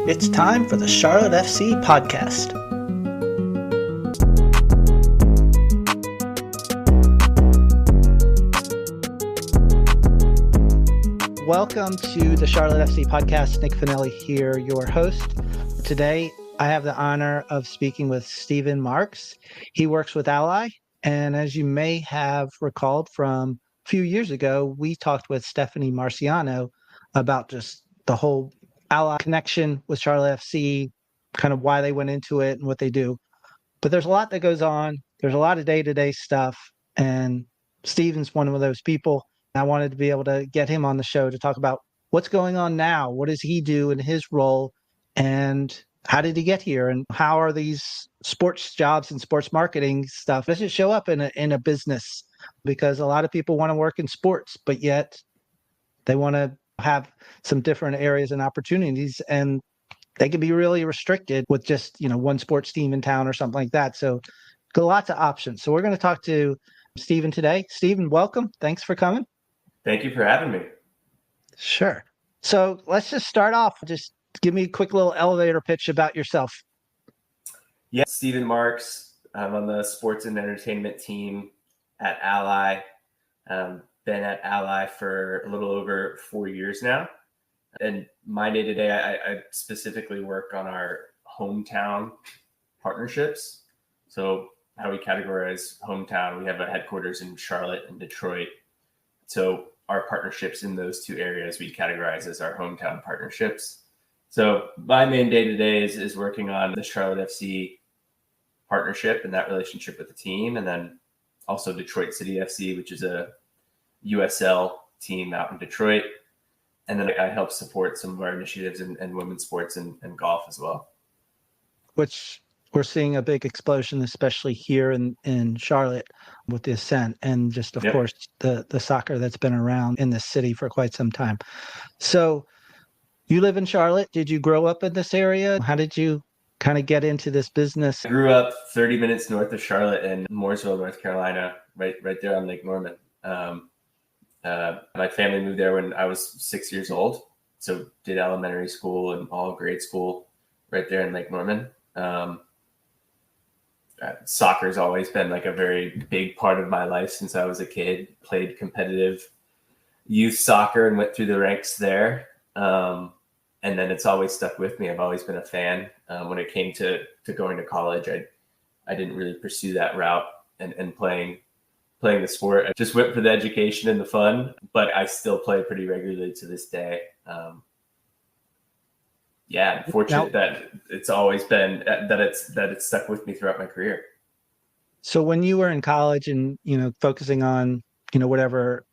It's time for the Charlotte FC podcast. Welcome to the Charlotte FC podcast. Nick Finelli here, your host. Today, I have the honor of speaking with Steven Marques. He works with Ally, and as you may have recalled from a few years ago, we talked with Stephanie Marciano about just the whole Ally connection with Charlotte FC, kind of why they went into it and what they do. But there's a lot that goes on. There's a lot of day-to-day stuff, and Steven's one of those people. I wanted to be able to get him on the show to talk about what's going on now. What does he do in his role, and how did he get here, and how are these sports jobs and sports marketing stuff? Does it show up in a business? Because a lot of people want to work in sports, but yet they want to have some different areas and opportunities, and they can be really restricted with just, one sports team in town or something like that. So got lots of options. So we're going to talk to Steven today. Steven, welcome. Thanks for coming. Thank you for having me. Sure. So let's just start off. Just give me a quick little elevator pitch about yourself. Yeah, Steven Marques. I'm on the sports and entertainment team at Ally. Been at Ally for a little over 4 years now. And my day-to-day, I specifically work on our hometown partnerships. So how we categorize hometown, we have a headquarters in Charlotte and Detroit. So our partnerships in those two areas we categorize as our hometown partnerships. So my main day-to-day is working on the Charlotte FC partnership and that relationship with the team. And then also Detroit City FC, which is a USL team out in Detroit. And then I help support some of our initiatives in women's sports and golf as well. Which we're seeing a big explosion, especially here in Charlotte with the Ascent and just, of course, the soccer that's been around in this city for quite some time. So you live in Charlotte. Did you grow up in this area? How did you kind of get into this business? I grew up 30 minutes north of Charlotte in Mooresville, North Carolina, right there on Lake Norman. My family moved there when I was 6 years old. So did elementary school and all grade school right there in Lake Norman. Soccer's always been like a very big part of my life since I was a kid. Played competitive youth soccer and went through the ranks there. And then it's always stuck with me. I've always been a fan. When it came to going to college, I didn't really pursue that route and playing the sport. I just went for the education and the fun, but I still play pretty regularly to this day. Fortunate that it's always been that it's stuck with me throughout my career. So when you were in college and, focusing on, whatever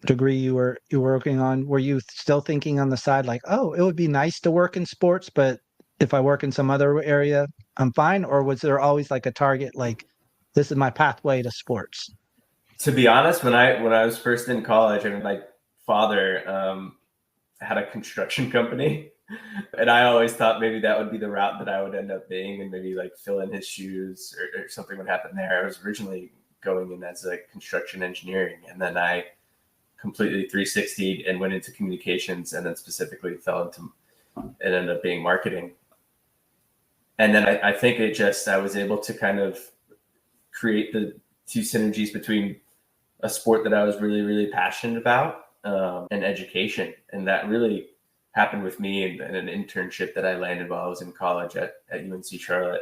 degree you were working on, were you still thinking on the side like, oh, it would be nice to work in sports, but if I work in some other area, I'm fine? Or was there always like a target, like this is my pathway to sports? To be honest, when I was first in college, my father had a construction company, and I always thought maybe that would be the route that I would end up being, and maybe like fill in his shoes or something would happen there. I was originally going in as a construction engineering, and then I completely 360'd and went into communications, and then specifically it ended up being marketing. And then I think I was able to kind of create the two synergies between a sport that I was really, really passionate about and education. And that really happened with me in an internship that I landed while I was in college at UNC Charlotte,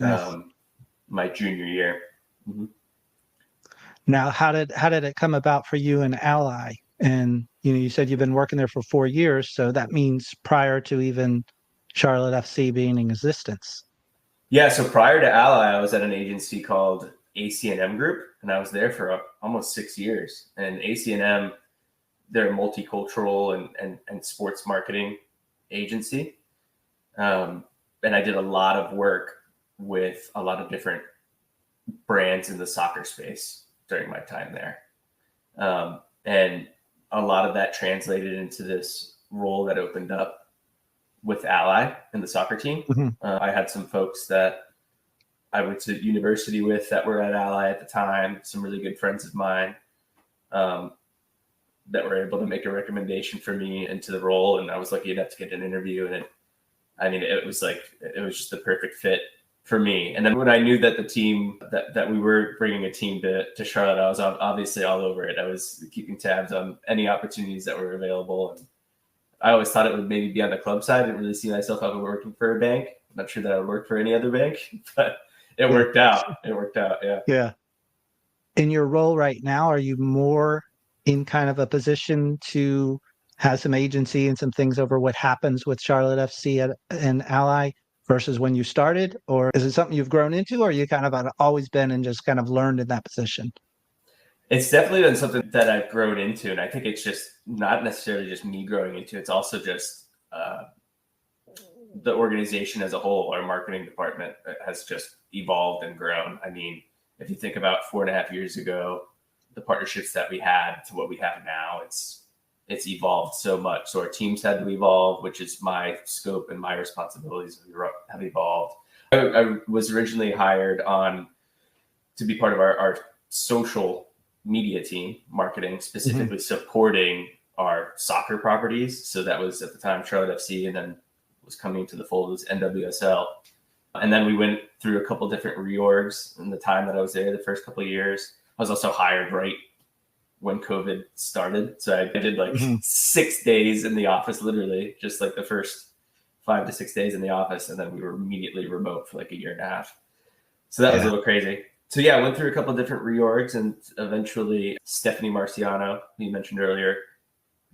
nice. My junior year. Mm-hmm. Now, how did it come about for you and Ally? And, you said you've been working there for 4 years. So that means prior to even Charlotte FC being in existence. Yeah. So prior to Ally, I was at an agency called ACNM Group, and I was there for almost 6 years. And ACNM, they're a multicultural and sports marketing agency. And I did a lot of work with a lot of different brands in the soccer space during my time there. And a lot of that translated into this role that opened up with Ally in the soccer team. Mm-hmm. I had some folks that I went to university with that were at Ally at the time, some really good friends of mine that were able to make a recommendation for me into the role. And I was lucky enough to get an interview, and I mean, it was just the perfect fit for me. And then when I knew that the team that we were bringing a team to Charlotte, I was obviously all over it. I was keeping tabs on any opportunities that were available. And I always thought it would maybe be on the club side. I didn't really see myself ever working for a bank. I'm not sure that I would work for any other bank, but it worked out. It worked out. Yeah. Yeah. In your role right now, are you more in kind of a position to have some agency and some things over what happens with Charlotte FC and Ally versus when you started? Or is it something you've grown into, or you kind of have always been and just kind of learned in that position? It's definitely been something that I've grown into. And I think it's just not necessarily just me growing into, it's also just the organization as a whole. Our marketing department has just evolved and grown. I mean, if you think about 4.5 years ago, the partnerships that we had to what we have now, it's evolved so much. So our teams had to evolve, which is my scope and my responsibilities have evolved. I was originally hired on to be part of our social media team, marketing, specifically supporting our soccer properties. So that was at the time Charlotte FC, and then was coming to the fold was NWSL. And then we went through a couple different reorgs in the time that I was there, the first couple of years. I was also hired right when COVID started. So I did 6 days in the office, literally just like the first 5 to 6 days in the office. And then we were immediately remote for like a year and a half. So that was a little crazy. So yeah, I went through a couple of different reorgs, and eventually Stephanie Marciano, who you mentioned earlier,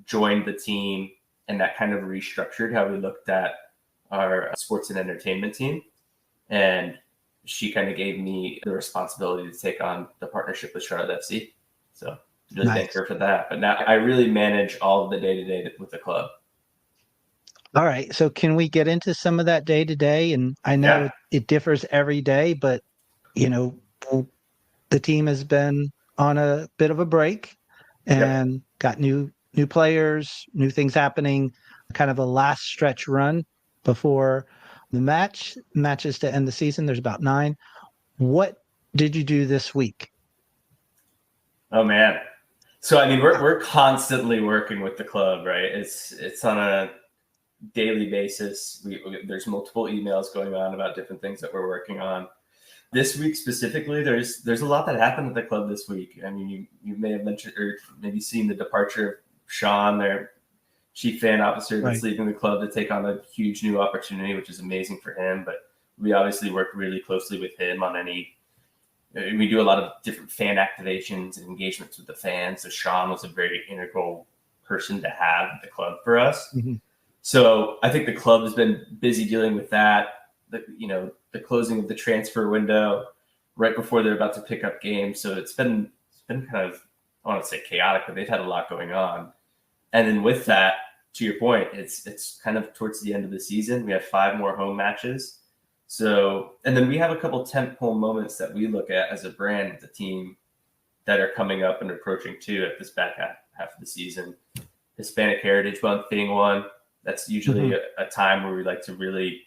joined the team, and that kind of restructured how we looked at our sports and entertainment team. And she kind of gave me the responsibility to take on the partnership with Charlotte FC. So really thank her for that. But now I really manage all of the day-to-day with the club. All right. So can we get into some of that day-to-day? And I know it differs every day, but, the team has been on a bit of a break and got new players, new things happening, kind of a last stretch run before the matches to end the season. There's about 9. What did you do this week? Oh man. So, I mean, we're constantly working with the club, right? It's on a daily basis. There's multiple emails going on about different things that we're working on. This week specifically, there's a lot that happened at the club this week. I mean, you may have mentioned or maybe seen the departure of Sean, their chief fan officer, that's leaving the club to take on a huge new opportunity, which is amazing for him. But we obviously work really closely with him on we do a lot of different fan activations and engagements with the fans. So Sean was a very integral person to have at the club for us. Mm-hmm. So I think the club has been busy dealing with that. The closing of the transfer window right before they're about to pick up games. So it's been kind of, I want to say chaotic, but they've had a lot going on. And then with that, to your point, it's kind of towards the end of the season. We have 5 more home matches. So, and then we have a couple tentpole moments that we look at as a brand with the team that are coming up and approaching too at this back half of the season. Hispanic Heritage Month being one. That's usually a time where we like to really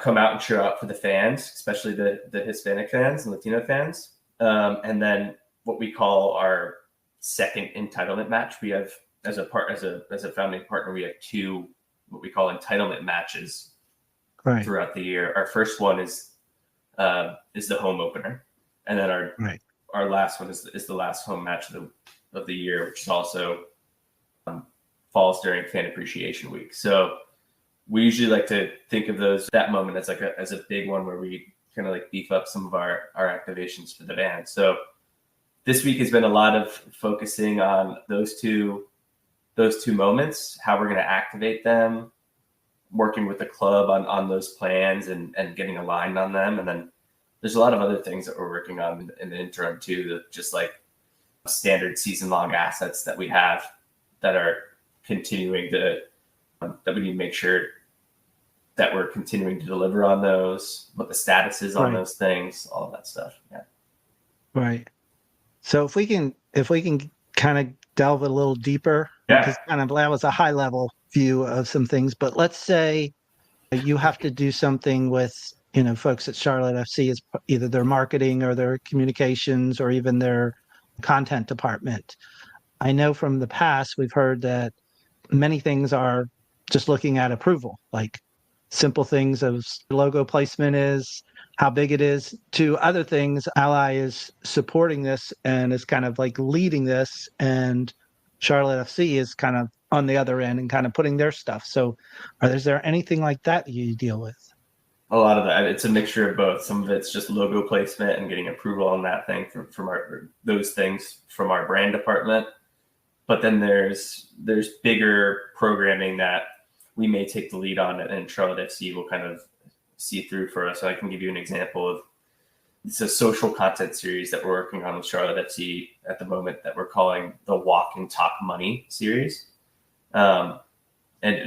come out and cheer out for the fans, especially the Hispanic fans and Latino fans. And then what we call our second entitlement match. We have as a founding partner, we have 2 what we call entitlement matches throughout the year. Our first one is the home opener, and then our last one is the last home match of the year, which is also falls during Fan Appreciation Week. So we usually like to think of that moment as as a big one where we kind of like beef up some of our activations for the band. So this week has been a lot of focusing on those two moments, how we're going to activate them, working with the club on those plans and getting aligned on them. And then there's a lot of other things that we're working on in the interim too, just like standard season-long assets that we have that are continuing that we need to make sure that we're continuing to deliver on those, what the status is on those things, all of that stuff. Yeah. Right. So if we can kind of delve a little deeper, because kind of that was a high level view of some things, but let's say you have to do something with, folks at Charlotte FC is either their marketing or their communications or even their content department. I know from the past, we've heard that many things are just looking at approval, like simple things of logo placement is, how big it is, to other things. Ally is supporting this and is kind of like leading this, and Charlotte FC is kind of on the other end and kind of putting their stuff. So is there anything like that you deal with? A lot of that, it's a mixture of both. Some of it's just logo placement and getting approval on that thing from those things from our brand department. But then there's bigger programming that we may take the lead on, and Charlotte FC will kind of see through for us. So I can give you an example of, it's a social content series that we're working on with Charlotte FC at the moment that we're calling the Walk and Talk Money series. And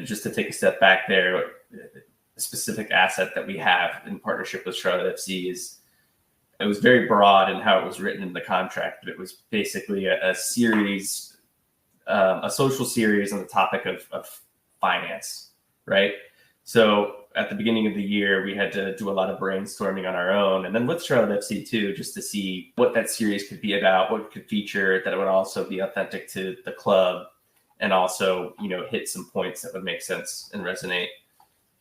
just to take a step back there, a specific asset that we have in partnership with Charlotte FC is, it was very broad in how it was written in the contract, but it was basically a series, a social series on the topic of finance, right? So at the beginning of the year, we had to do a lot of brainstorming on our own, and then with Charlotte FC too, just to see what that series could be about, what it could feature, that it would also be authentic to the club, and also, hit some points that would make sense and resonate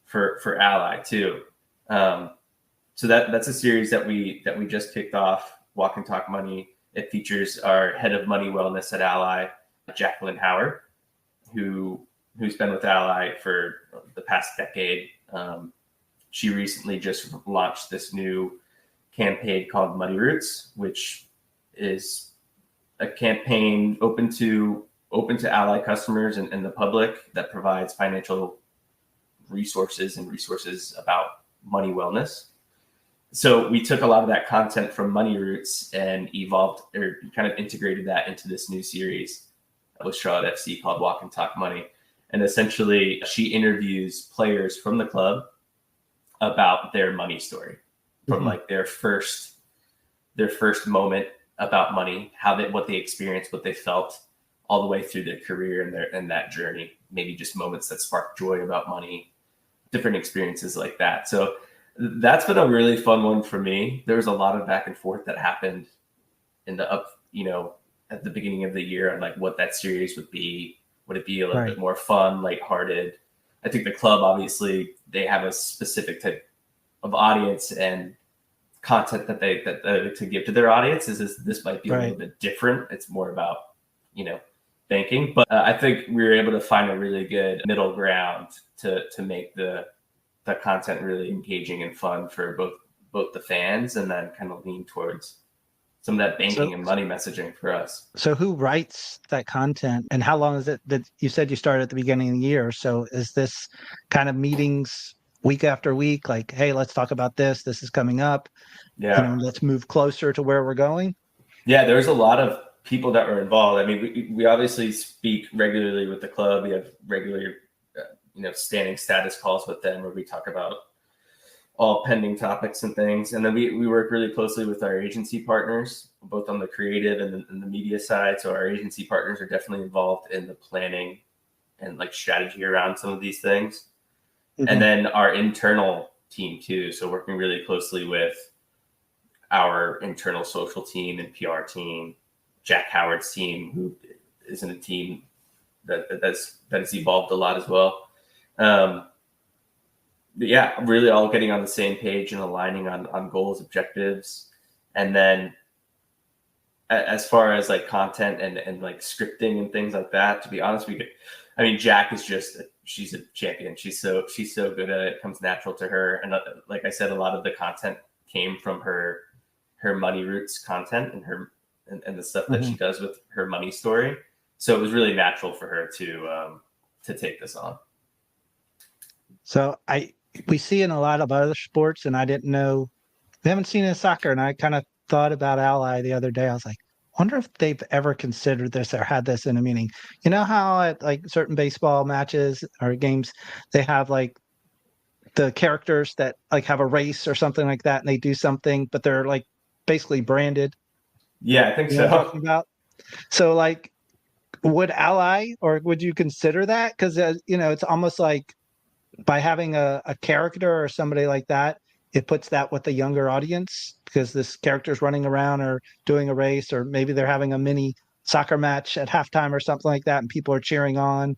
for Ally too. So that's a series that we just kicked off, Walk and Talk Money. It features our head of money wellness at Ally, Jacqueline Howard, who's been with Ally for the past decade. She recently just launched this new campaign called Money Roots, which is a campaign open to Ally customers and the public that provides financial resources about money wellness. So we took a lot of that content from Money Roots and evolved or kind of integrated that into this new series with Charlotte FC called Walk and Talk Money. And essentially, she interviews players from the club about their money story, from like their first moment about money, what they experienced, what they felt, all the way through their career and that journey. Maybe just moments that sparked joy about money, different experiences like that. So that's been a really fun one for me. There was a lot of back and forth that happened in the at the beginning of the year on like what that series would be. Would it be a little bit more fun, lighthearted? I think the club, obviously, they have a specific type of audience and content that they to give to their audience. This might be a little bit different. It's more about, banking. But I think we were able to find a really good middle ground to make the content really engaging and fun for both the fans, and then kind of lean towards some of that banking and money messaging for us. So who writes that content, and how long is it that you said you started at the beginning of the year? So is this kind of meetings week after week, like, hey, let's talk about this is coming up, let's move closer to where we're going? Yeah, there's a lot of people that were involved. I mean, we obviously speak regularly with the club. We have regular standing status calls with them where we talk about all pending topics and things. And then we work really closely with our agency partners, both on the creative and the media side. So our agency partners are definitely involved in the planning and like strategy around some of these things. And then our internal team too. So working really closely with our internal social team and PR team, Jack Howard's team, who is in a team that's evolved a lot as well. Yeah, really all getting on the same page and aligning on goals, objectives. And then as far as like content and like scripting and things like that, to be honest, Jack is she's a champion. She's so good at it. It comes natural to her. And like I said, a lot of the content came from her Money Roots content and the stuff that she does with her money story. So it was really natural for her to take this on. So we see in a lot of other sports, and I didn't know, we haven't seen it in soccer. And I kind of thought about Ally the other day. I was like, wonder if they've ever considered this or had this in a meeting. You know how at like certain baseball matches or games, they have like the characters that like have a race or something like that, and they do something, but they're like basically branded. Yeah, I think so. What I'm talking about? So like, would Ally, or would you consider that? Because it's almost like by having a character or somebody like that, it puts that with the younger audience, because this character's running around or doing a race, or maybe they're having a mini soccer match at halftime or something like that, and people are cheering on.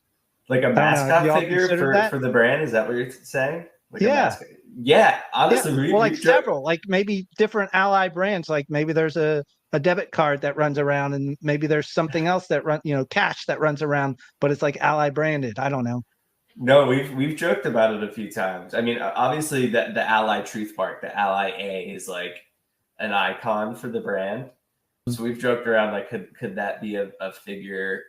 Like a mascot figure for the brand? Is that what you're saying? like a Yeah. mascot. Yeah, honestly, Well, like we several, like maybe different Ally brands. Like maybe there's a debit card that runs around, and maybe there's something else that cash that runs around, but it's like Ally branded. I don't know. No, we've joked about it a few times. I mean, obviously the Ally Truth Mark, the Ally A, is like an icon for the brand. So we've joked around like, could that be a figure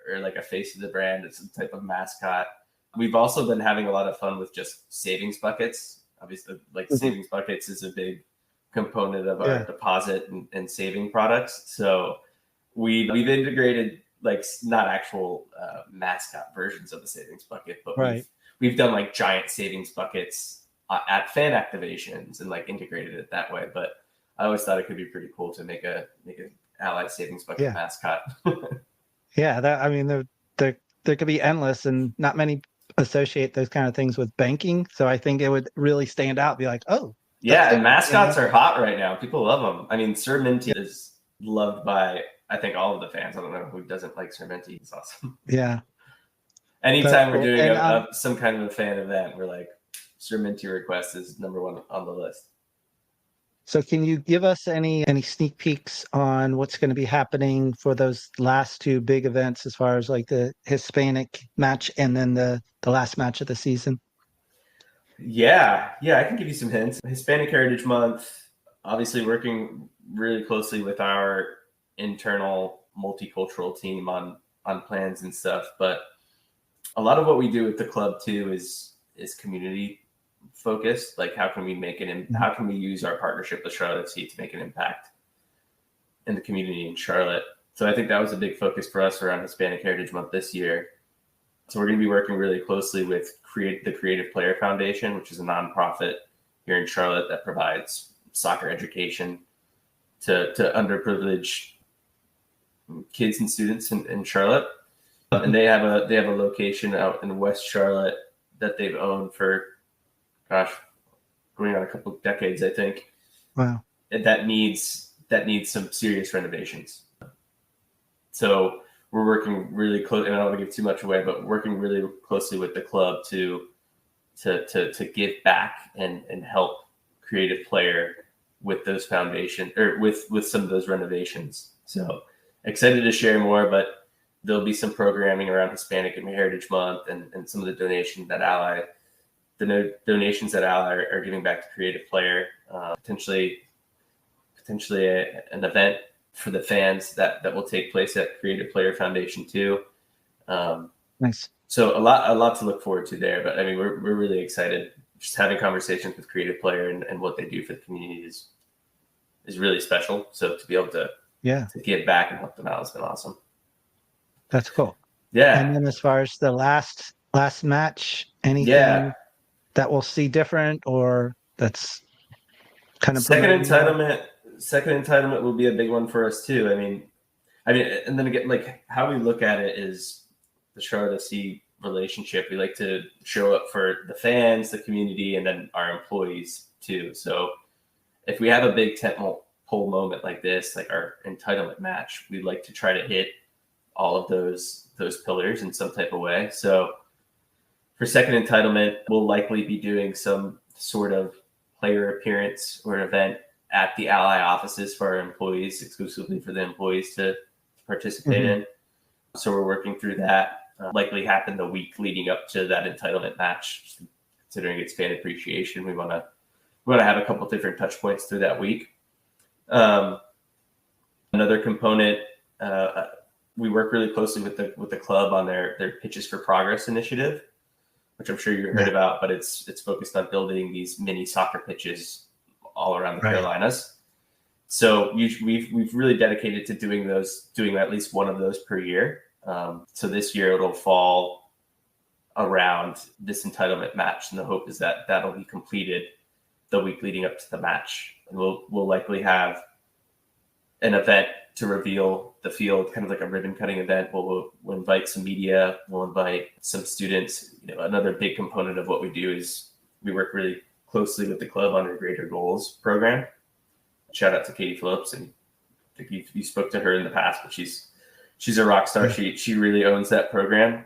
or like a face of the brand? It's some type of mascot. We've also been having a lot of fun with just savings buckets. Obviously, like savings buckets is a big component of our deposit and saving products. So we've integrated like not actual mascot versions of the savings bucket, but we've done like giant savings buckets at fan activations and like integrated it that way. But I always thought it could be pretty cool to make a Allied savings bucket mascot. Yeah, that I mean, there could be endless, and not many associate those kind of things with banking. So I think it would really stand out. Be like, oh, yeah, and mascots are hot right now. People love them. I mean, Sir Minty is loved by I think all of the fans. I don't know who doesn't like Sir Minty. He's awesome. Yeah. Anytime we're doing some kind of a fan event, we're like, Sir Minty request is number one on the list. So can you give us any sneak peeks on what's going to be happening for those last two big events as far as like the Hispanic match and then the last match of the season? Yeah, I can give you some hints. Hispanic Heritage Month, obviously working really closely with our internal multicultural team on plans and stuff, but a lot of what we do with the club too is community focused. Like how can we how can we use our partnership with Charlotte FC to make an impact in the community in Charlotte? So I think that was a big focus for us around Hispanic Heritage Month this year. So we're going to be working really closely with the Creative Player Foundation, which is a nonprofit here in Charlotte that provides soccer education to underprivileged kids and students in Charlotte. And they have a location out in West Charlotte that they've owned for, going on a couple of decades, I think. Wow. And that needs some serious renovations. So we're working really close, and I don't want to give too much away, but working really closely with the club to give back and help Creative Player with those foundation or with some of those renovations. So excited to share more, but there'll be some programming around Hispanic and Heritage Month and some of the donations that Ally are giving back to Creative Player, potentially an event for the fans that will take place at Creative Player Foundation too. Nice. So a lot to look forward to there. But I mean, we're really excited. Just having conversations with Creative Player and what they do for the community is really special. So to be able to give back and help them out has been awesome. That's cool. Yeah. And then as far as the last match, anything that we'll see different or that's kind of second entitlement will be a big one for us too. I mean, and then again, like how we look at it is the Charlotte FC relationship. We like to show up for the fans, the community, and then our employees too. So if we have a big tentpole moment like this, like our entitlement match, we'd like to try to hit all of those pillars in some type of way. So for second entitlement, we'll likely be doing some sort of player appearance or event at the Ally offices for our employees, exclusively for the employees to participate in. So we're working through that. Likely happen the week leading up to that entitlement match. Considering it's fan appreciation, we want to have a couple different touch points through that week. Another component, we work really closely with the club on their Pitches for Progress initiative, which I'm sure you heard about, but it's focused on building these mini soccer pitches all around the Carolinas. So we've really dedicated to doing at least one of those per year. So this year it'll fall around this entitlement match, and the hope is that that'll be completed the week leading up to the match, and we'll likely have an event to reveal the field, kind of like a ribbon cutting event. We'll invite some media, we'll invite some students. Another big component of what we do is we work really closely with the club on their Greater Goals program. Shout out to Katie Phillips, and I think you spoke to her in the past, but she's a rock star. She really owns that program.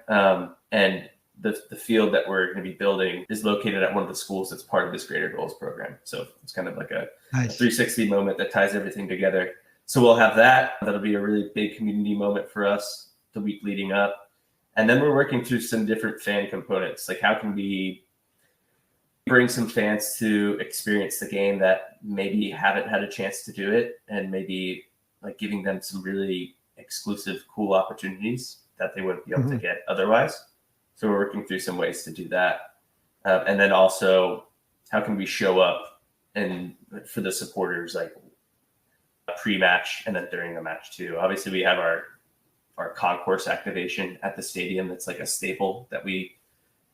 And the field that we're going to be building is located at one of the schools that's part of this Greater Goals program. So it's kind of like a Nice. 360 moment that ties everything together. So we'll have that. That'll be a really big community moment for us the week leading up. And then we're working through some different fan components. Like, how can we bring some fans to experience the game that maybe haven't had a chance to do it, and maybe like giving them some really exclusive, cool opportunities that they wouldn't be able to get otherwise. So we're working through some ways to do that. And then also, how can we show up and for the supporters, like pre-match and then during the match too. Obviously, we have our concourse activation at the stadium. That's like a staple that we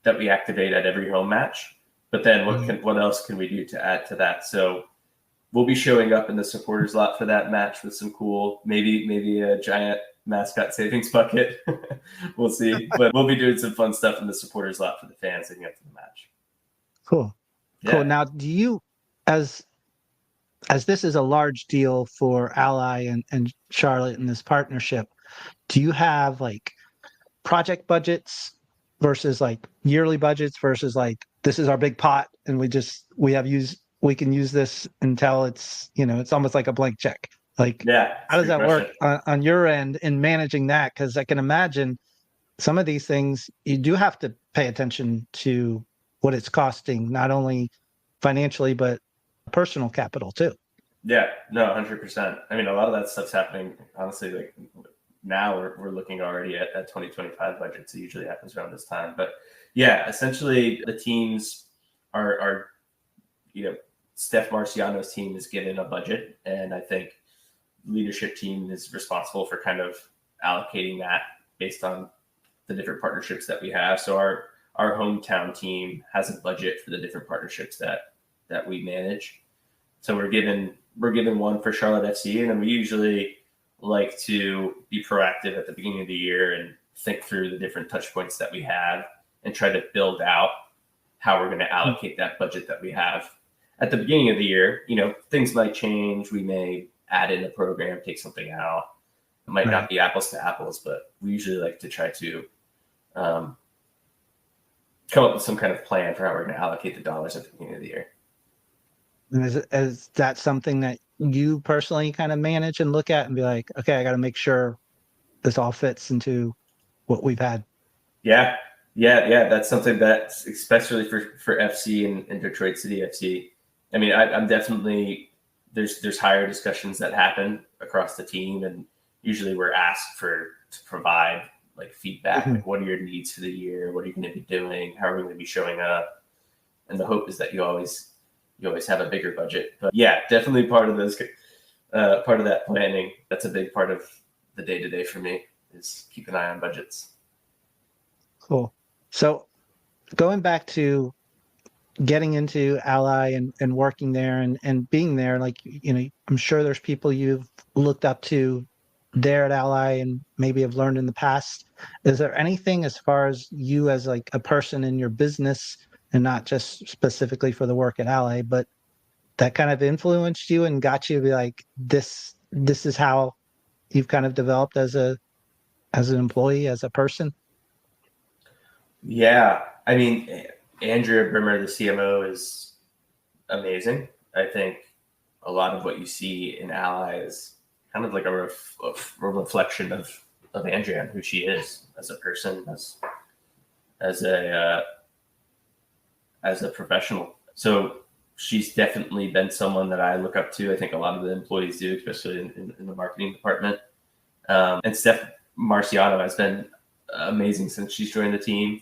activate at every home match. But then what else can we do to add to that? So we'll be showing up in the supporters lot for that match with some cool, maybe a giant mascot savings bucket. We'll see. But we'll be doing some fun stuff in the supporters lot for the fans leading up to the match. Cool. Yeah. Cool. Now, do you, as this is a large deal for Ally and Charlotte in this partnership, do you have like project budgets versus like yearly budgets versus like, this is our big pot and we can use this until it's, it's almost like a blank check. Like, yeah, how does that work on your end in managing that? Because I can imagine some of these things, you do have to pay attention to what it's costing, not only financially, but personal capital too. Yeah, no, 100%. I mean, a lot of that stuff's happening, honestly, like now we're looking already at 2025 budgets. It usually happens around this time. But yeah, essentially the teams are Steph Marciano's team is given a budget, and I think leadership team is responsible for kind of allocating that based on the different partnerships that we have. So our hometown team has a budget for the different partnerships that we manage. So we're given one for Charlotte FC, and then we usually like to be proactive at the beginning of the year and think through the different touch points that we have and try to build out how we're going to allocate that budget that we have. At the beginning of the year, things might change. We may add in a program, take something out. It might not be apples to apples, but we usually like to try to come up with some kind of plan for how we're going to allocate the dollars at the beginning of the year. And is that something that you personally kind of manage and look at and be like, okay, I got to make sure this all fits into what we've had? Yeah. That's something that's especially for FC and Detroit City FC. I mean, I'm definitely, there's higher discussions that happen across the team, and usually we're asked to provide like feedback, like what are your needs for the year? What are you going to be doing? How are we going to be showing up? And the hope is that you always have a bigger budget. But yeah, definitely part of that planning. That's a big part of the day-to-day for me, is keep an eye on budgets. Cool. So going back to getting into Ally and working there and being there, like, I'm sure there's people you've looked up to there at Ally and maybe have learned in the past. Is there anything as far as you as like a person in your business, and not just specifically for the work at Ally, but that kind of influenced you and got you to be like, this is how you've kind of developed as an employee, as a person? Yeah. I mean, Andrea Brimmer, the CMO, is amazing. I think a lot of what you see in Ally is kind of like a reflection of Andrea and who she is as a person, as a professional. So she's definitely been someone that I look up to. I think a lot of the employees do, especially in the marketing department. And Steph Marciano has been amazing since she's joined the team,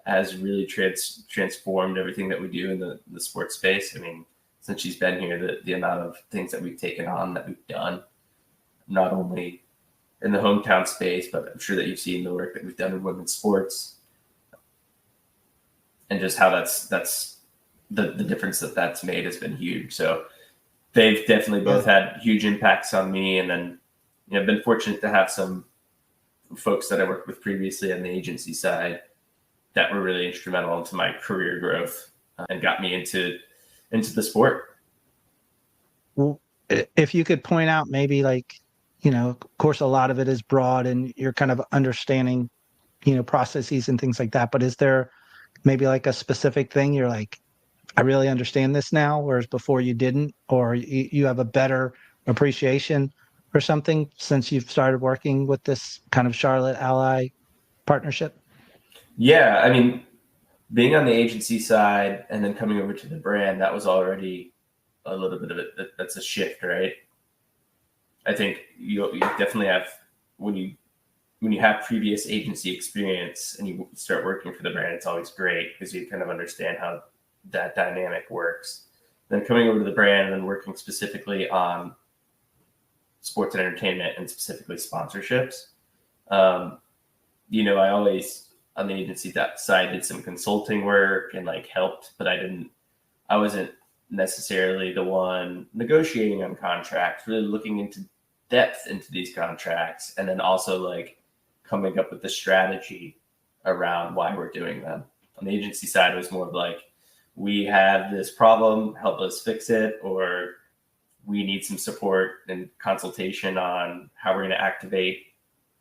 has really transformed everything that we do in the sports space. I mean, since she's been here, the amount of things that we've taken on, that we've done, not only in the hometown space, but I'm sure that you've seen the work that we've done in women's sports, and just how that's the difference that's made has been huge. So they've definitely both had huge impacts on me. And then, I've been fortunate to have some folks that I worked with previously on the agency side that were really instrumental into my career growth and got me into the sport. Well, if you could point out maybe like, of course, a lot of it is broad and you're kind of understanding processes and things like that. But is there maybe like a specific thing you're like, I really understand this now, whereas before you didn't, or you have a better appreciation or something since you've started working with this kind of Charlotte Ally partnership? Yeah, I mean, being on the agency side and then coming over to the brand, that was already a little bit of it. That's a shift, right? I think you definitely have when you have previous agency experience and you start working for the brand, it's always great because you kind of understand how that dynamic works. Then coming over to the brand and then working specifically on sports and entertainment and specifically sponsorships. I always on the agency that side did some consulting work and like helped, but I wasn't necessarily the one negotiating on contracts, really looking into depth into these contracts, and then also like coming up with the strategy around why we're doing them. On the agency side, it was more of like, we have this problem, help us fix it, or we need some support and consultation on how we're going to activate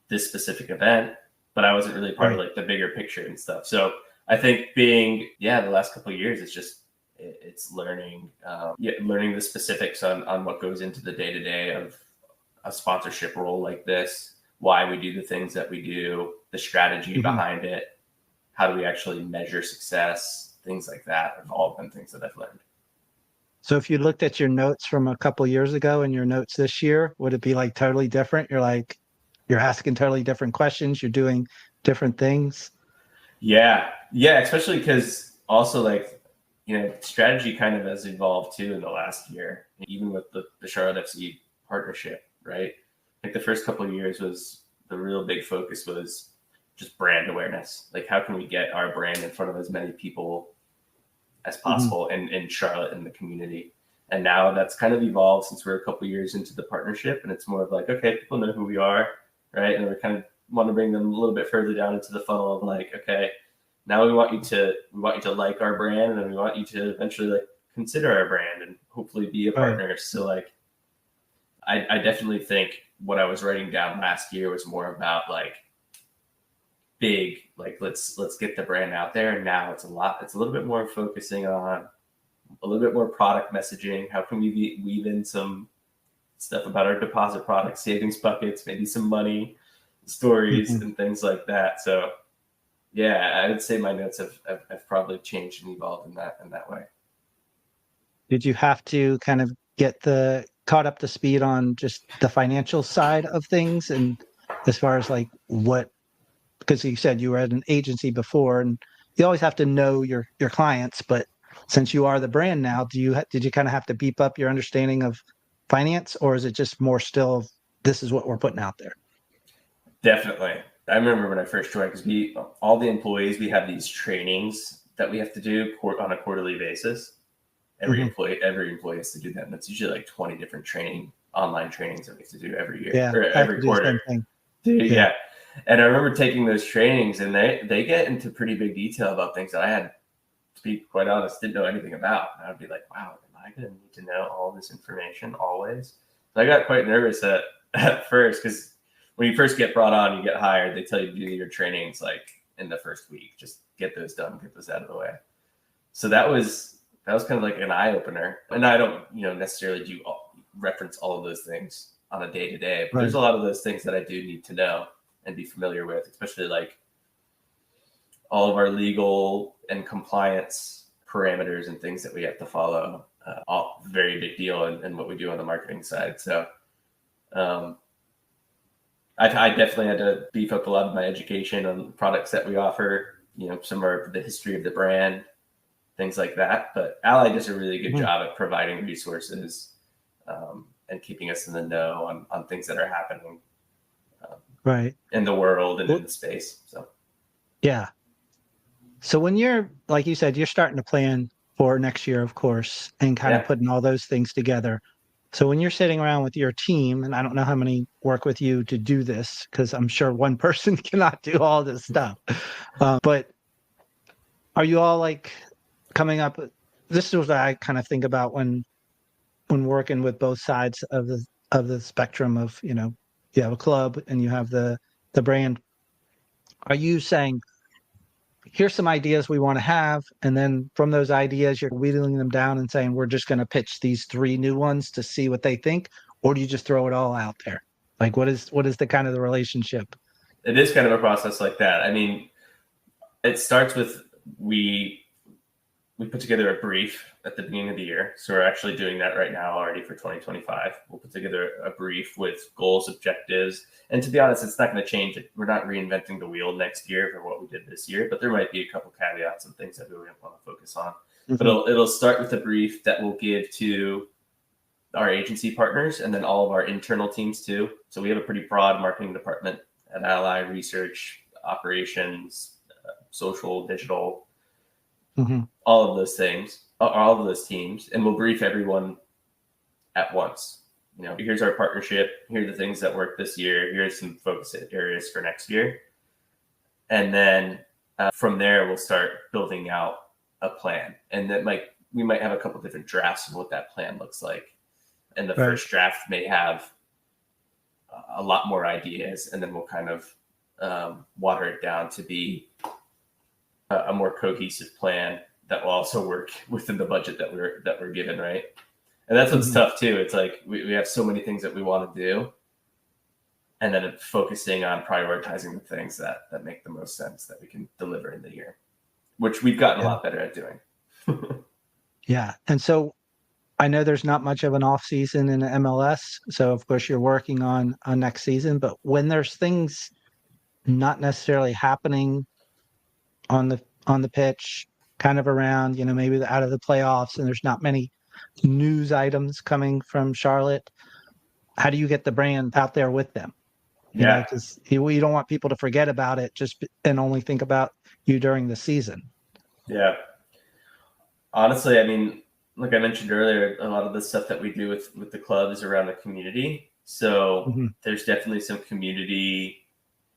this specific event. But I wasn't really part of like the bigger picture and stuff. So I think the last couple of years, it's learning, learning the specifics on what goes into the day to day of a sponsorship role like this, why we do the things that we do, the strategy behind it, how do we actually measure success, things like that have all been things that I've learned. So if you looked at your notes from a couple of years ago and your notes this year, would it be like totally different? You're asking totally different questions. You're doing different things. Yeah. Especially because also like, strategy kind of has evolved too in the last year, even with the Charlotte FC partnership, right? Like the first couple of years was the real big focus was just brand awareness. Like how can we get our brand in front of as many people as possible in Charlotte and the community? And now that's kind of evolved since we're a couple of years into the partnership, and it's more of like, okay, people know who we are, right? And we kind of want to bring them a little bit further down into the funnel of like, okay, now we want you to like our brand, and then we want you to eventually like consider our brand and hopefully be a partner. Right. So like, I definitely think what I was writing down last year was more about like big, like let's get the brand out there. And now it's a little bit more focusing on a little bit more product messaging. How can we weave in some stuff about our deposit products, savings buckets, maybe some money stories and things like that. So yeah, I would say my notes have probably changed and evolved in that way. Did you have to kind of get caught up to speed on just the financial side of things? And as far as like because you said you were at an agency before and you always have to know your clients, but since you are the brand now, did you kind of have to beef up your understanding of finance, or is it just more still this is what we're putting out there? Definitely. I remember when I first joined, because all the employees, we have these trainings that we have to do on a quarterly basis. Every employee has to do that. And that's usually like 20 different online trainings that we have to do every year or every quarter. Yeah. And I remember taking those trainings, and they get into pretty big detail about things that I had, to be quite honest, didn't know anything about. And I'd be like, wow, am I going to need to know all this information always? So I got quite nervous at first, because when you first get brought on, you get hired, they tell you to do your trainings like in the first week. Just get those done, get those out of the way. So that was kind of like an eye opener. And I don't, necessarily reference all of those things on a day to day, but there's a lot of those things that I do need to know and be familiar with, especially like all of our legal and compliance parameters and things that we have to follow. All very big deal in what we do on the marketing side. So I definitely had to beef up a lot of my education on the products that we offer, some of the history of the brand, things like that. But Ally does a really good job at providing resources and keeping us in the know on things that are happening in the world and in the space. So, yeah. So when you're, like you said, you're starting to plan for next year, of course, and kind of putting all those things together. So when you're sitting around with your team, and I don't know how many work with you to do this, because I'm sure one person cannot do all this stuff. But are you all like coming up? This is what I kind of think about when working with both sides of the spectrum of, you have a club and you have the brand. Are you saying, here's some ideas we want to have, and then from those ideas, you're wheeling them down and saying, we're just going to pitch these 3 new ones to see what they think? Or do you just throw it all out there? Like, what is the kind of the relationship? It is kind of a process like that. I mean, it starts with we put together a brief at the beginning of the year. So we're actually doing that right now already for 2025. We'll put together a brief with goals, objectives. And to be honest, it's not going to change it. We're not reinventing the wheel next year for what we did this year, but there might be a couple caveats and things that we want to focus on. Mm-hmm. But it'll start with a brief that we'll give to our agency partners and then all of our internal teams too. So we have a pretty broad marketing department at Ally, research, operations, social, digital, all of those things, all of those teams, and we'll brief everyone at once. Here's our partnership. Here are the things that worked this year. Here's some focus areas for next year. And then from there, we'll start building out a plan. And that we might have a couple different drafts of what that plan looks like. And the first draft may have a lot more ideas, and then we'll kind of water it down to be a more cohesive plan that will also work within the budget that we're given, right? And that's what's tough too. It's like we have so many things that we want to do, and then focusing on prioritizing the things that make the most sense that we can deliver in the year, which we've gotten a lot better at doing. Yeah. And so I know there's not much of an off season in the MLS. So of course you're working on next season, but when there's things not necessarily happening on the pitch, kind of around, maybe out of the playoffs, and there's not many news items coming from Charlotte, how do you get the brand out there with them? Because you don't want people to forget about it and only think about you during the season. Yeah. Honestly, I mean, like I mentioned earlier, a lot of the stuff that we do with the club is around the community. So there's definitely some community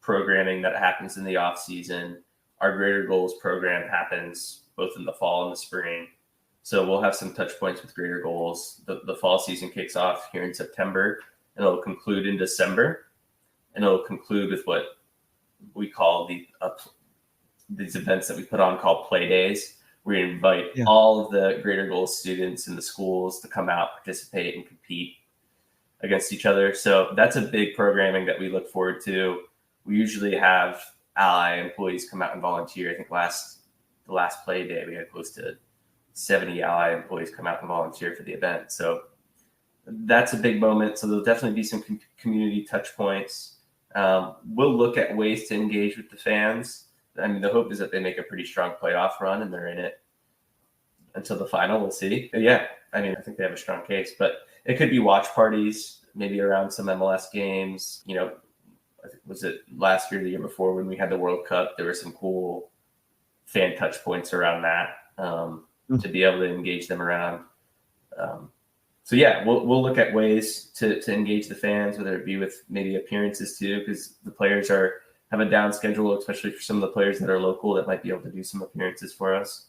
programming that happens in the off season. Our Greater Goals program happens both in the fall and the spring. So we'll have some touch points with Greater Goals. The fall season kicks off here in September, and it'll conclude in December. And it'll conclude with what we call these events that we put on called play days. We invite all of the Greater Goals students in the schools to come out, participate, and compete against each other. So that's a big programming that we look forward to. We usually have Ally employees come out and volunteer. I think the last play day, we had close to 70 Ally employees come out and volunteer for the event. So that's a big moment. So there'll definitely be some community touch points. We'll look at ways to engage with the fans. I mean, the hope is that they make a pretty strong playoff run and they're in it until the final. We'll see. But yeah, I mean, I think they have a strong case, but it could be watch parties, maybe around some MLS games. Was it last year, the year before when we had the World Cup? There were some cool fan touch points around that to be able to engage them around. So yeah, we'll look at ways to engage the fans, whether it be with maybe appearances too, because the players have a down schedule, especially for some of the players that are local that might be able to do some appearances for us.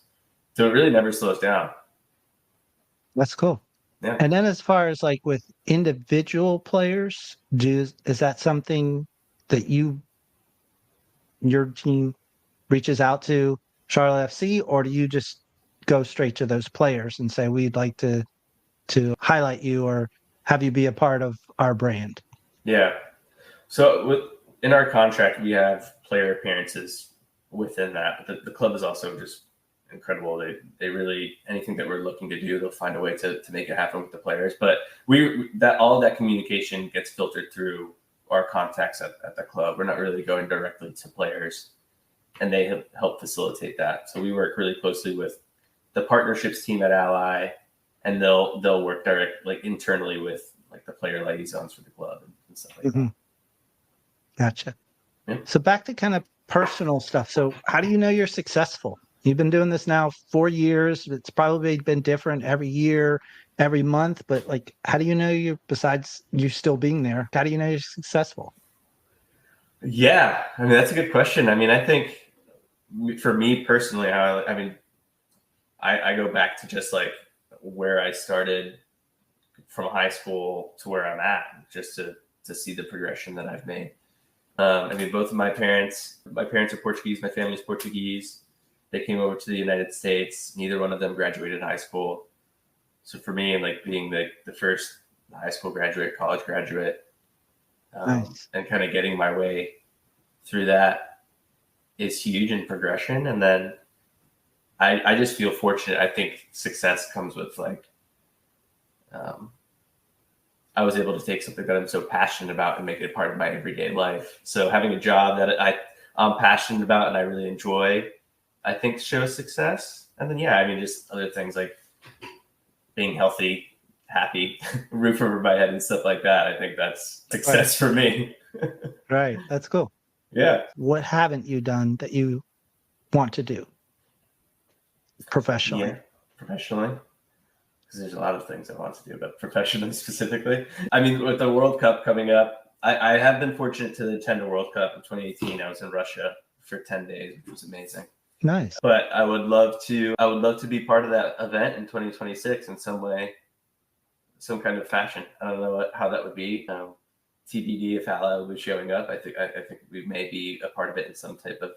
So it really never slows down. That's cool. Yeah. And then as far as like with individual players, is that something that your team reaches out to Charlotte FC, or do you just go straight to those players and say, we'd like to highlight you or have you be a part of our brand? Yeah. So in our contract, we have player appearances within that. The club is also just incredible. They really, anything that we're looking to do, they'll find a way to make it happen with the players. But all of that communication gets filtered through our contacts at the club. We're not really going directly to players, and they have helped facilitate that. So we work really closely with the partnerships team at Ally, and they'll work internally with like the player liaisons for the club and stuff like that. Gotcha. Yeah. So back to kind of personal stuff. So how do you know you're successful? You've been doing this now 4 years. It's probably been different every year, every month, but like, how do you know besides you still being there, how do you know you're successful? Yeah. I mean, that's a good question. I mean, I think for me personally, I go back to just like where I started from high school to where I'm at, just to see the progression that I've made. I mean, both of my parents are Portuguese. My family's Portuguese. They came over to the United States. Neither one of them graduated high school. So for me, like being the first high school graduate, college graduate, Nice. and kind of getting my way through that is huge in progression. And then I just feel fortunate. I think success comes with like, I was able to take something that I'm so passionate about and make it a part of my everyday life. So having a job that I'm passionate about and I really enjoy, I think shows success. And then, yeah, I mean, just other things like being healthy, happy, roof over my head and stuff like that. I think that's success for me. Right. That's cool. Yeah. What haven't you done that you want to do professionally? Yeah. Professionally. Because there's a lot of things I want to do, but professionally specifically. I mean, with the World Cup coming up, I have been fortunate to attend a World Cup in 2018. I was in Russia for 10 days, which was amazing. Nice. But I would love to be part of that event in 2026 in some way, some kind of fashion. I don't know how that would be. TBD if Ally will be showing up. I think we may be a part of it in some type of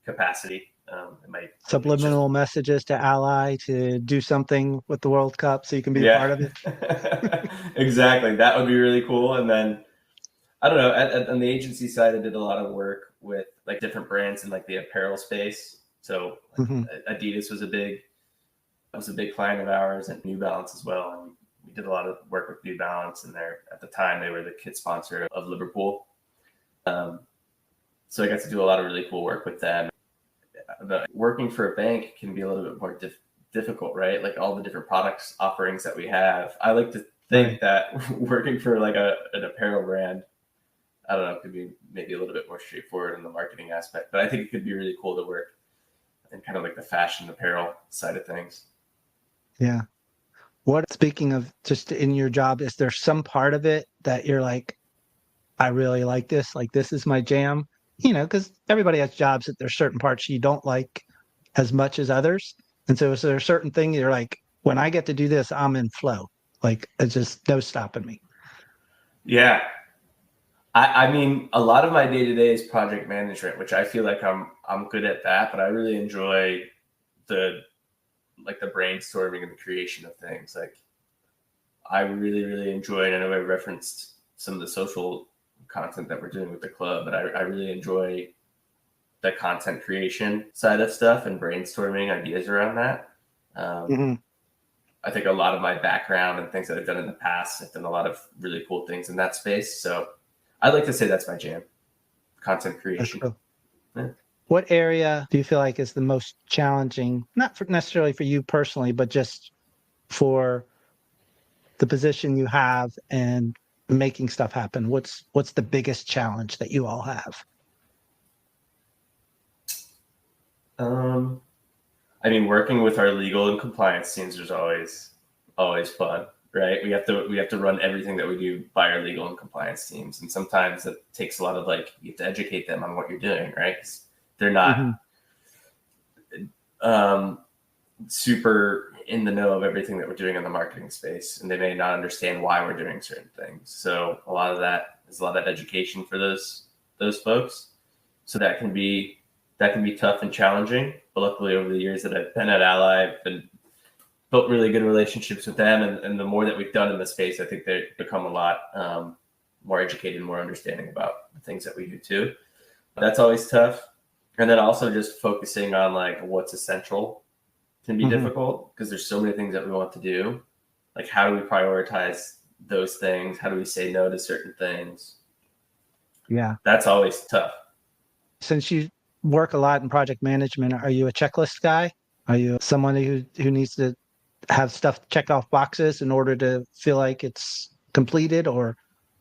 capacity. It might Subliminal messages to Ally to do something with the World Cup so you can be a part of it. Exactly. That would be really cool. And then I don't know, on the agency side, I did a lot of work with like different brands in like the apparel space. So Adidas was a big client of ours, and New Balance as well. And we did a lot of work with New Balance, and at the time they were the kit sponsor of Liverpool. So I got to do a lot of really cool work with them. But working for a bank can be a little bit more difficult, right? Like all the different products offerings that we have. I like to think that working for like an apparel brand, I don't know, could be maybe a little bit more straightforward in the marketing aspect, but I think it could be really cool to work in kind of like the fashion apparel side of things. Yeah. Speaking of just in your job, is there some part of it that you're like, I really like this is my jam? You know, because everybody has jobs that there's certain parts you don't like as much as others. And so is there a certain thing you're like, when I get to do this, I'm in flow. Like it's just no stopping me. Yeah. I mean, a lot of my day-to-day is project management, which I feel like I'm good at that, but I really enjoy the brainstorming and the creation of things. Like I really, really enjoy, and I know I referenced some of the social content that we're doing with the club, but I really enjoy the content creation side of stuff and brainstorming ideas around that. I think a lot of my background and things that I've done in the past, I've done a lot of really cool things in that space. So I'd like to say that's my jam, content creation. Cool. Yeah. What area do you feel like is the most challenging, not necessarily for you personally, but just for the position you have and making stuff happen? What's the biggest challenge that you all have? I mean, working with our legal and compliance teams is always fun, right? We have to run everything that we do by our legal and compliance teams, and sometimes it takes a lot of you have to educate them on what you're doing, right? 'Cause they're not super in the know of everything that we're doing in the marketing space, and they may not understand why we're doing certain things. So a lot of that is a lot of education for those folks. So that can be tough and challenging. But luckily, over the years that I've been at Ally, I've built really good relationships with them, and the more that we've done in the space, I think they've become a lot more educated, more understanding about the things that we do too. But that's always tough. And then also just focusing on what's essential can be difficult because there's so many things that we want to do. Like, how do we prioritize those things? How do we say no to certain things? Yeah. That's always tough. Since you work a lot in project management, are you a checklist guy? Are you someone who needs to have stuff check off boxes in order to feel like it's completed? Or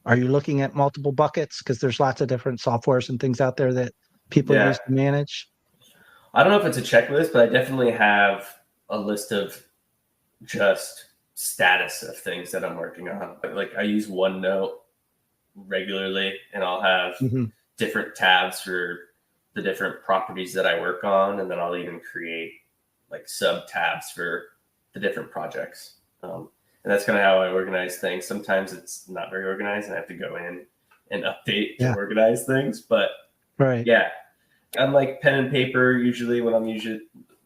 are you looking at multiple buckets? Because there's lots of different softwares and things out there that people use to manage. I don't know if it's a checklist, but I definitely have a list of just status of things that I'm working on. Like I use OneNote regularly, and I'll have different tabs for the different properties that I work on, and then I'll even create sub tabs for the different projects. And that's kind of how I organize things. Sometimes it's not very organized, and I have to go in and update and organize things. But right. yeah, unlike pen and paper, usually when I'm usually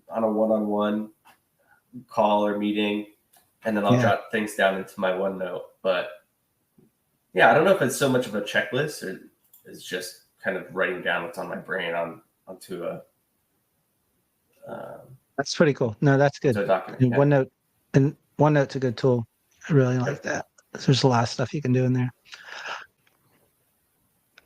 on a one-on-one call or meeting, and then I'll jot things down into my OneNote. But yeah, I don't know if it's so much of a checklist or it's just kind of writing down what's on my brain onto a. That's pretty cool. No, that's good. Document, OneNote, and OneNote's a good tool. I really like that. There's a lot of stuff you can do in there.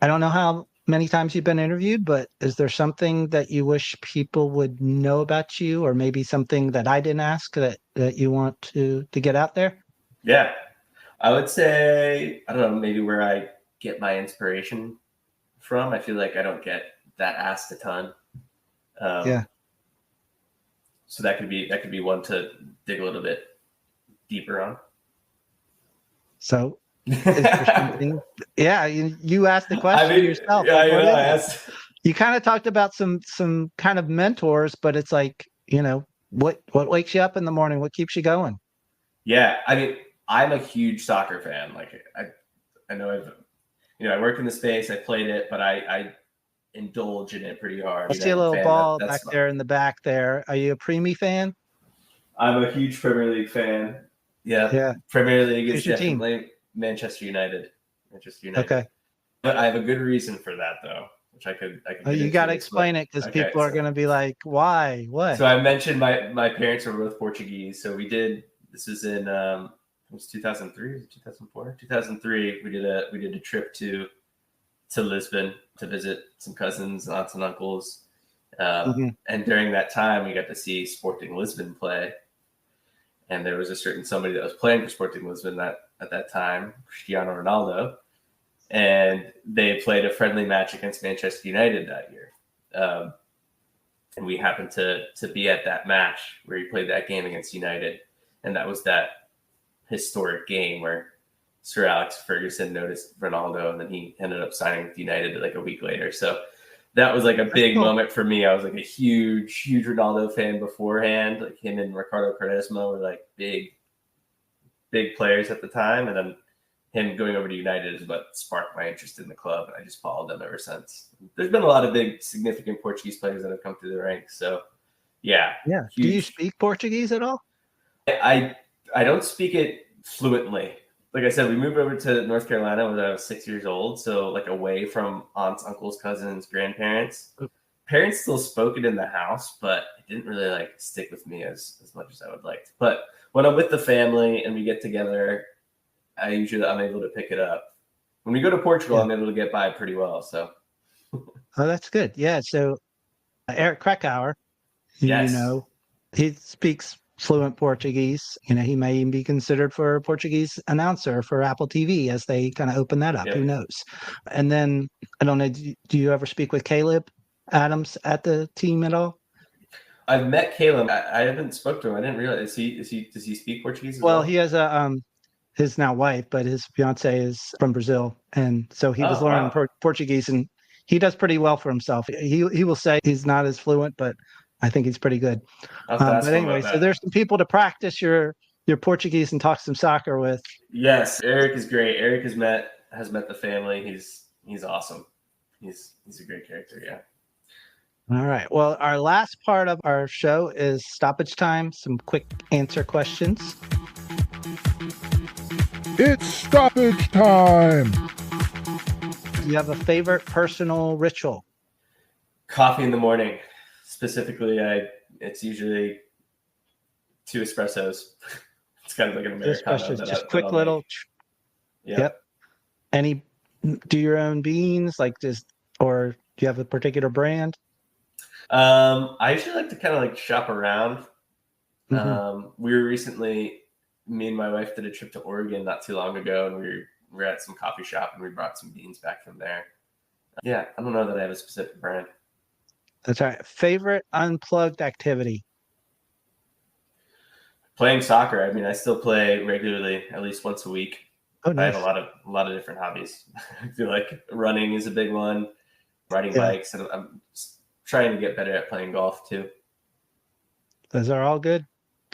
I don't know how many times you've been interviewed, but is there something that you wish people would know about you, or maybe something that I didn't ask that you want to get out there? Yeah, I would say, I don't know, maybe where I get my inspiration from. I feel like I don't get that asked a ton. So that could be one to dig a little bit deeper on. So is there something? Yeah, you asked the question yourself. Yeah, I asked. You kind of talked about some kind of mentors, but it's like, what wakes you up in the morning? What keeps you going? Yeah, I mean, I'm a huge soccer fan. Like I know I work in the space, I played it, but I indulge in it pretty hard. I see a little ball back there in the back there. Are you a Preemie fan? I'm a huge Premier League fan. Yeah. Premier League is definitely Manchester United. Okay. But I have a good reason for that, though, which I could. You got to explain it because people are going to be like, "Why? What?" So I mentioned my parents were both Portuguese, so we did. This was in it was 2003 or 2004? 2003. We did a trip to Lisbon to visit some cousins, aunts, and uncles. And during that time, we got to see Sporting Lisbon play. And there was a certain somebody that was playing for Sporting Lisbon at that time, Cristiano Ronaldo. And they played a friendly match against Manchester United that year. And we happened to be at that match where he played that game against United. And that was that historic game where Sir Alex Ferguson noticed Ronaldo, and then he ended up signing with United like a week later. So that was like a big moment for me. I was like a huge Ronaldo fan beforehand. Like him and Ricardo Quaresma were like big players at the time. And then him going over to United is what sparked my interest in the club. And I just followed them ever since. There's been a lot of big, significant Portuguese players that have come through the ranks. So yeah. Yeah. Huge. Do you speak Portuguese at all? I don't speak it fluently. Like I said, we moved over to North Carolina when I was 6 years old. So like away from aunts, uncles, cousins, grandparents. Parents still spoke it in the house, but it didn't really like stick with me as much as I would like. But when I'm with the family and we get together, I'm able to pick it up. When we go to Portugal, I'm able to get by pretty well. So. Oh, that's good. Yeah. So Eric Krakauer, he speaks fluent Portuguese. He may even be considered for a Portuguese announcer for Apple TV as they kind of open that up. Who knows? And then I don't know. Do you ever speak with Caleb Adams at the team at all? I've met Caleb. I haven't spoke to him. I didn't realize. Does he speak Portuguese as well? He has his now wife, but his fiance is from Brazil, and so he was learning Portuguese, and he does pretty well for himself. He will say he's not as fluent, but I think he's pretty good. But anyway, so there's some people to practice your Portuguese and talk some soccer with. Yes, Eric is great. Eric has met the family. He's awesome. He's a great character. Yeah. All right. Well, our last part of our show is stoppage time. Some quick answer questions. It's stoppage time. Do you have a favorite personal ritual? Coffee in the morning. Specifically, it's usually 2 espressos. It's kind of like an Americano. Just quick little. Yep. Do your own beans, or do you have a particular brand? I usually like to kind of like shop around. We were recently, me and my wife did a trip to Oregon not too long ago, and we were at some coffee shop and we brought some beans back from there. Yeah, I don't know that I have a specific brand. That's right. Favorite unplugged activity? Playing soccer. I mean, I still play regularly, at least once a week. Oh, nice. I have a lot of different hobbies. I feel like running is a big one, riding bikes, and I'm trying to get better at playing golf too. Those are all good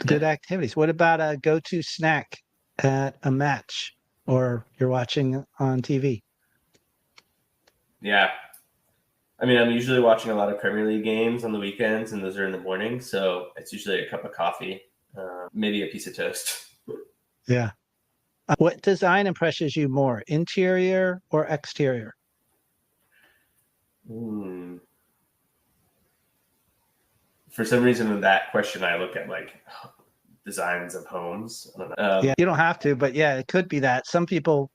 activities. What about a go-to snack at a match or you're watching on TV? Yeah. I mean, I'm usually watching a lot of Premier League games on the weekends, and those are in the morning. So it's usually a cup of coffee, maybe a piece of toast. Yeah. What design impresses you more, interior or exterior? For some reason, with that question, I look at like designs of homes. I don't know. Yeah, you don't have to, but yeah, it could be that. Some people,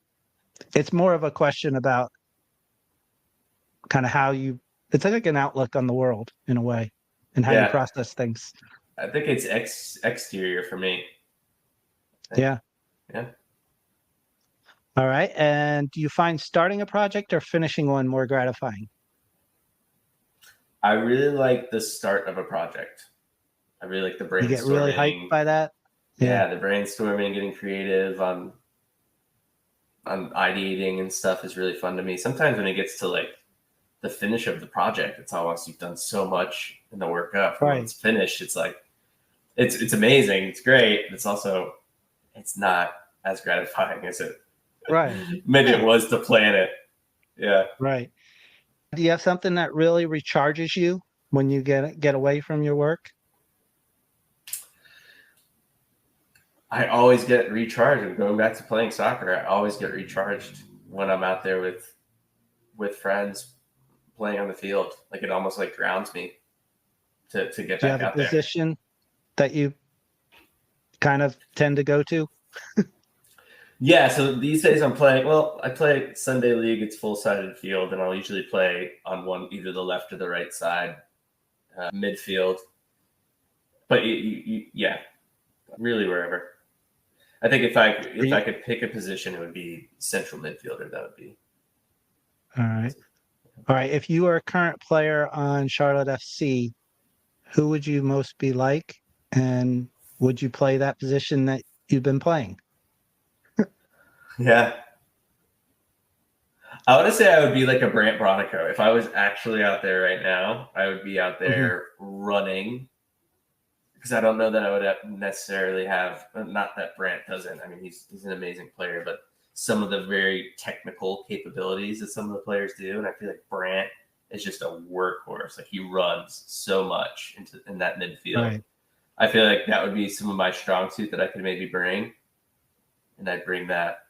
it's more of a question about kind of it's like an outlook on the world in a way and how you process things. I think it's exterior for me. Yeah. Yeah. All right. And do you find starting a project or finishing one more gratifying? I really like the start of a project. I really like the brainstorming. You get really hyped by that? Yeah, the brainstorming, getting creative on ideating and stuff is really fun to me. Sometimes when it gets to like the finish of the project, it's almost you've done so much in the workup. Right. When it's finished, it's like it's amazing. It's great. It's not as gratifying as it maybe it was to plan it. Yeah. Right. Do you have something that really recharges you when you get away from your work? I always get recharged. I'm going back to playing soccer. I always get recharged when I'm out there with friends playing on the field. Like it almost like grounds me to get back out there. Do you have a position that you kind of tend to go to? Yeah, so these days I play Sunday League. It's full-sided field, and I'll usually play on either the left or the right side, midfield. But yeah, really wherever. I think if I could pick a position, it would be central midfielder. That would be. All right. If you were a current player on Charlotte FC, who would you most be like, and would you play that position that you've been playing? Yeah. I want to say I would be like a Brant Bronico. If I was actually out there right now, I would be out there running, because I don't know that I would necessarily have, not that Brant doesn't. I mean, he's an amazing player, but some of the very technical capabilities that some of the players do. And I feel like Brant is just a workhorse. Like he runs so much in that midfield. Right. I feel like that would be some of my strong suit that I could maybe bring. And I'd bring that.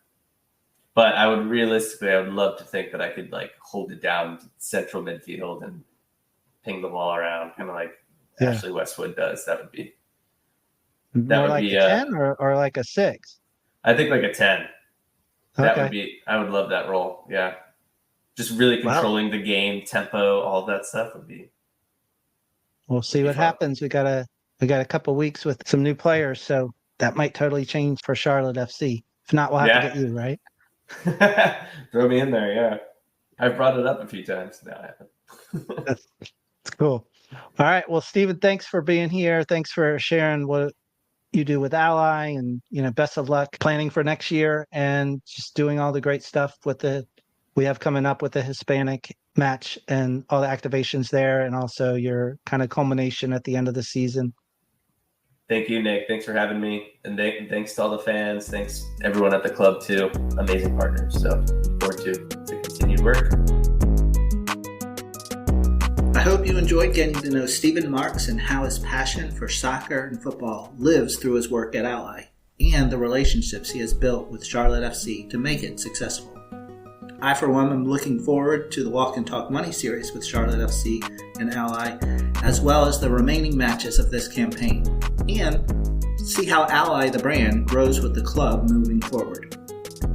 But I would love to think that I could like hold it down central midfield and ping the ball around, kind of like Ashley Westwood does. That would be more like a 10 or like a 6. I think like a 10. That would be. I would love that role. Yeah, just really controlling the game, tempo, all that stuff would be. We'll see what happens. We got a couple weeks with some new players, so that might totally change for Charlotte FC. If not, we'll have to get you, right? Throw me in there, yeah. I've brought it up a few times now. That's cool. All right. Well, Steven, thanks for being here. Thanks for sharing what you do with Ally, and best of luck planning for next year and just doing all the great stuff we have coming up with the Hispanic match and all the activations there, and also your kind of culmination at the end of the season. Thank you, Nick. Thanks for having me. And thanks to all the fans. Thanks everyone at the club too. Amazing partners. So look forward to continued work. I hope you enjoyed getting to know Steven Marques and how his passion for soccer and football lives through his work at Ally and the relationships he has built with Charlotte FC to make it successful. I, for one, am looking forward to the Walk and Talk Money series with Charlotte FC and Ally, as well as the remaining matches of this campaign, and see how Ally, the brand, grows with the club moving forward.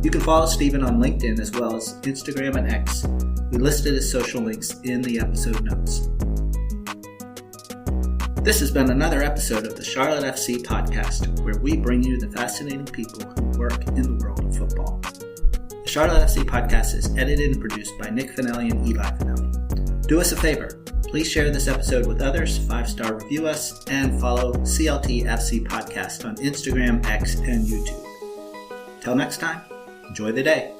You can follow Steven on LinkedIn as well as Instagram and X. We listed his social links in the episode notes. This has been another episode of the Charlotte FC podcast, where we bring you the fascinating people who work in the world of football. The Charlotte FC podcast is edited and produced by Nick Finelli and Eli Finelli. Do us a favor. Please share this episode with others, 5-star review us, and follow CLT FC Podcast on Instagram, X, and YouTube. Till next time, enjoy the day.